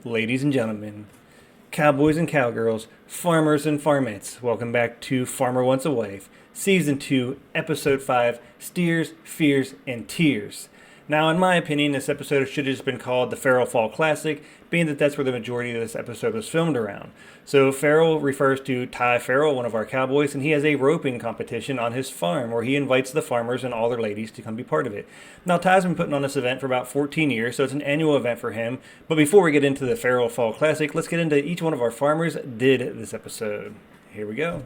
Ladies and gentlemen, cowboys and cowgirls, farmers and farmettes, welcome back to Farmer Wants a Wife, Season 2, Episode 5, Steers, Fears, and Tears. Now, in my opinion, this episode should have just been called the Farrell Fall Classic, being that that's where the majority of this episode was filmed around. So Farrell refers to Ty Farrell, one of our cowboys, and he has a roping competition on his farm where he invites the farmers and all their ladies to come be part of it. Now, Ty's been putting on this event for about 14 years, so it's an annual event for him. But before we get into the Farrell Fall Classic, let's get into each one of our farmers did this episode. Here we go.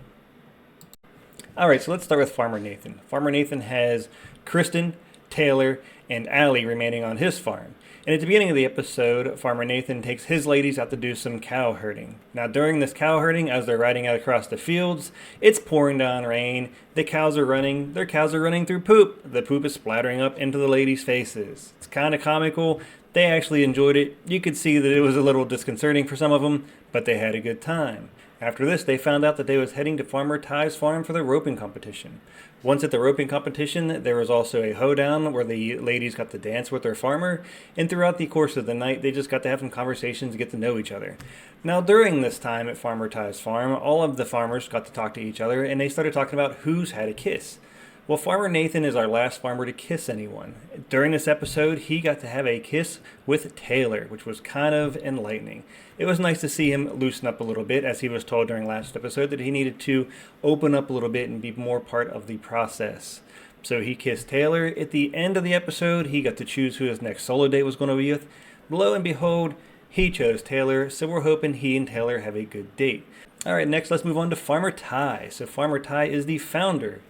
Alright, so let's start with Farmer Nathan. Farmer Nathan has Kristen, Taylor, and Allie remaining on his farm. And at the beginning of the episode, Farmer Nathan takes his ladies out to do some cow herding. Now, during this cow herding, as they're riding out across the fields, it's pouring down rain. The cows are running. Their cows are running through poop. The poop is splattering up into the ladies' faces. It's kind of comical. They actually enjoyed it. You could see that it was a little disconcerting for some of them, but they had a good time. After this, they found out that they was heading to Farmer Ty's farm for the roping competition. Once at the roping competition, there was also a hoedown where the ladies got to dance with their farmer, and throughout the course of the night, they just got to have some conversations and get to know each other. Now, during this time at Farmer Ty's farm, all of the farmers got to talk to each other, and they started talking about who's had a kiss. Well, Farmer Nathan is our last farmer to kiss anyone. During this episode, he got to have a kiss with Taylor, which was kind of enlightening. It was nice to see him loosen up a little bit, as he was told during last episode that he needed to open up a little bit and be more part of the process. So he kissed Taylor. At the end of the episode, he got to choose who his next solo date was going to be with. Lo and behold, he chose Taylor, so we're hoping he and Taylor have a good date. Alright, next let's move on to Farmer Ty. So Farmer Ty is the founder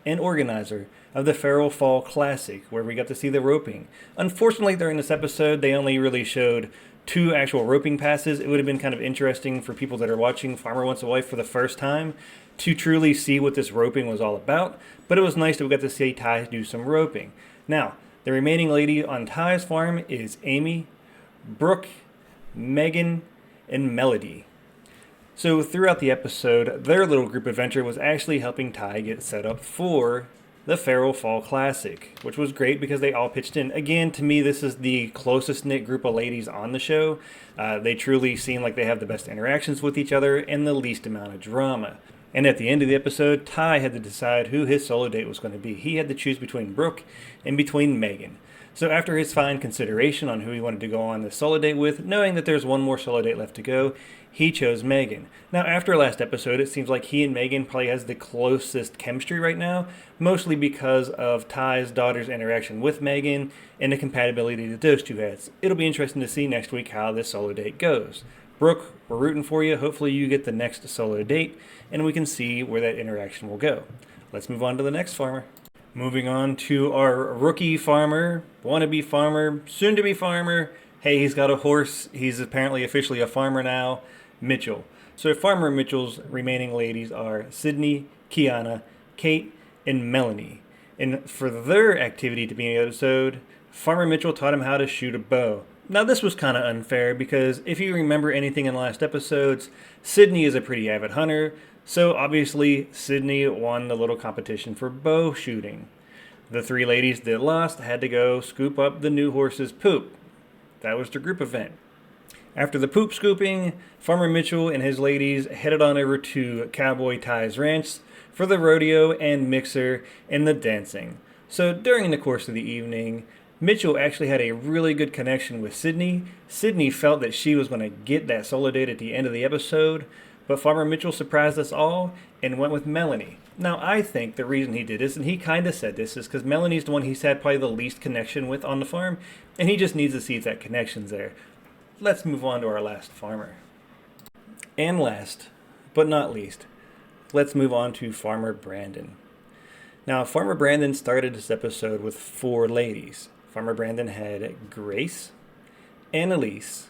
and organizer of the Farrell Fall Classic, where we got to see the roping. Unfortunately, during this episode, they only really showed 2 actual roping passes. It would have been kind of interesting for people that are watching Farmer Wants a Wife for the first time to truly see what this roping was all about, but it was nice that we got to see Ty do some roping. Now, the remaining lady on Ty's farm is Amy, Brooke, Megan, and Melody. So throughout the episode, their little group adventure was actually helping Ty get set up for the Farrell Fall Classic, which was great because they all pitched in. Again, to me, this is the closest knit group of ladies on the show. They truly seem like they have the best interactions with each other and the least amount of drama. And at the end of the episode, Ty had to decide who his solo date was going to be. He had to choose between Brooke and between Megan. So after his fine consideration on who he wanted to go on the solo date with, knowing that there's one more solo date left to go, he chose Megan. Now, after last episode, it seems like he and Megan probably has the closest chemistry right now, mostly because of Ty's daughter's interaction with Megan and the compatibility that those two had. It'll be interesting to see next week how this solo date goes. Brooke, we're rooting for you. Hopefully you get the next solo date, and we can see where that interaction will go. Let's move on to the next farmer. Moving on to our rookie farmer, wannabe farmer, soon-to-be farmer. Hey, he's got a horse. He's apparently officially a farmer now. Mitchell. So Farmer Mitchell's remaining ladies are Sydney, Kiana, Kate, and Melanie. And for their activity to be in the episode, Farmer Mitchell taught him how to shoot a bow. Now this was kind of unfair because if you remember anything in the last episodes, Sydney is a pretty avid hunter. So obviously, Sydney won the little competition for bow shooting. The 3 ladies that lost had to go scoop up the new horse's poop. That was the group event. After the poop scooping, Farmer Mitchell and his ladies headed on over to Cowboy Ty's ranch for the rodeo and mixer and the dancing. So during the course of the evening, Mitchell actually had a really good connection with Sydney. Sydney felt that she was going to get that solo date at the end of the episode, but Farmer Mitchell surprised us all and went with Melanie. Now, I think the reason he did this, and he kind of said this, is because Melanie's the one he's had probably the least connection with on the farm, and he just needs to see if that connection's there. Let's move on to our last farmer. And last, but not least, let's move on to Farmer Brandon. Now, Farmer Brandon started this episode with 4 ladies. Farmer Brandon had Grace, Annalise,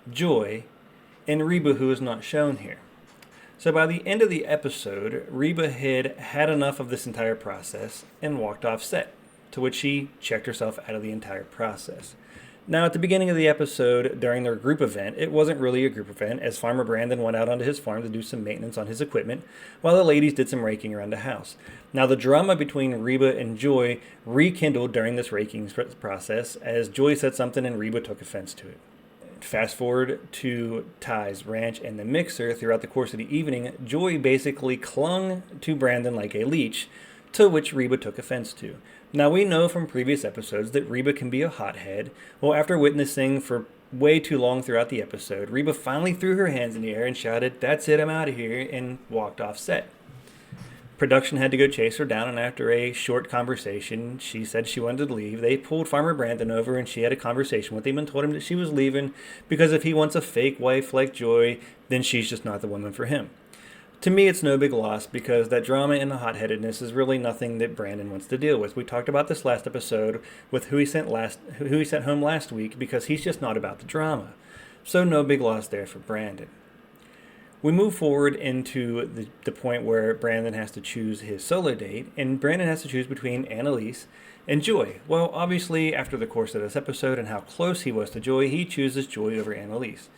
Joy, and Reba, who is not shown here. So by the end of the episode, Reba had enough of this entire process and walked off set, to which she checked herself out of the entire process. Now, at the beginning of the episode, during their group event, it wasn't really a group event, as Farmer Brandon went out onto his farm to do some maintenance on his equipment, while the ladies did some raking around the house. Now, the drama between Reba and Joy rekindled during this raking process, as Joy said something and Reba took offense to it. Fast forward to Ty's ranch and the mixer. Throughout the course of the evening, Joy basically clung to Brandon like a leech, to which Reba took offense to. Now, we know from previous episodes that Reba can be a hothead. Well, after witnessing for way too long throughout the episode, Reba finally threw her hands in the air and shouted, "That's it, I'm out of here," and walked off set. Production had to go chase her down, and after a short conversation, she said she wanted to leave. They pulled Farmer Brandon over, and she had a conversation with him and told him that she was leaving because if he wants a fake wife like Joy, then she's just not the woman for him. To me, it's no big loss because that drama and the hot-headedness is really nothing that Brandon wants to deal with. We talked about this last episode with who he sent home last week because he's just not about the drama. So no big loss there for Brandon. We move forward into the point where Brandon has to choose his solo date, and Brandon has to choose between Annalise and Joy. Well, obviously, after the course of this episode and how close he was to Joy, he chooses Joy over Annalise.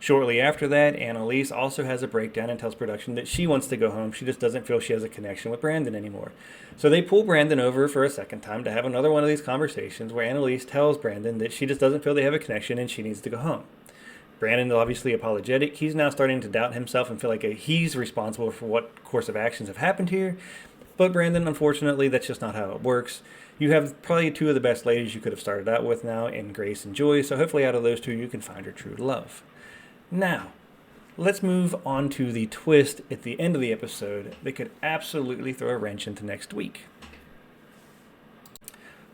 Shortly after that, Annalise also has a breakdown and tells production that she wants to go home. She just doesn't feel she has a connection with Brandon anymore. So they pull Brandon over for a second time to have another one of these conversations where Annalise tells Brandon that she just doesn't feel they have a connection and she needs to go home. Brandon is obviously apologetic. He's now starting to doubt himself and feel like he's responsible for what course of actions have happened here. But Brandon, unfortunately, that's just not how it works. You have probably two of the best ladies you could have started out with now in Grace and Joy, so hopefully out of those two you can find your true love. Now, let's move on to the twist at the end of the episode that could absolutely throw a wrench into next week.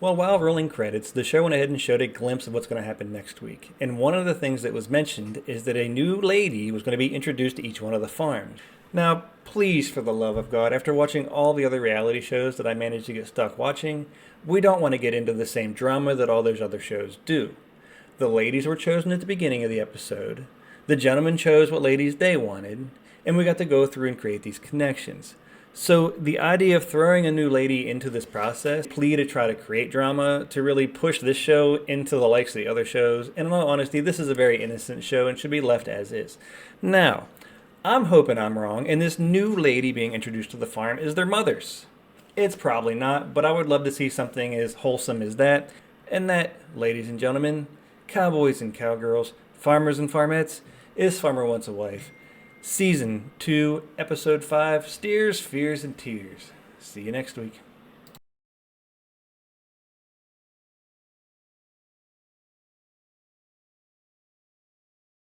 Well, while rolling credits, the show went ahead and showed a glimpse of what's going to happen next week. And one of the things that was mentioned is that a new lady was going to be introduced to each one of the farms. Now, please, for the love of God, after watching all the other reality shows that I managed to get stuck watching, we don't want to get into the same drama that all those other shows do. The ladies were chosen at the beginning of the episode. The gentlemen chose what ladies they wanted. And we got to go through and create these connections. So the idea of throwing a new lady into this process, plea to try to create drama, to really push this show into the likes of the other shows, and in all honesty, this is a very innocent show and should be left as is. Now, I'm hoping I'm wrong, and this new lady being introduced to the farm is their mothers. It's probably not, but I would love to see something as wholesome as that. And that, ladies and gentlemen, cowboys and cowgirls, farmers and farmettes, is Farmer Wants a Wife. Season 2, Episode 5, Stears, Fears, and Tears. See you next week.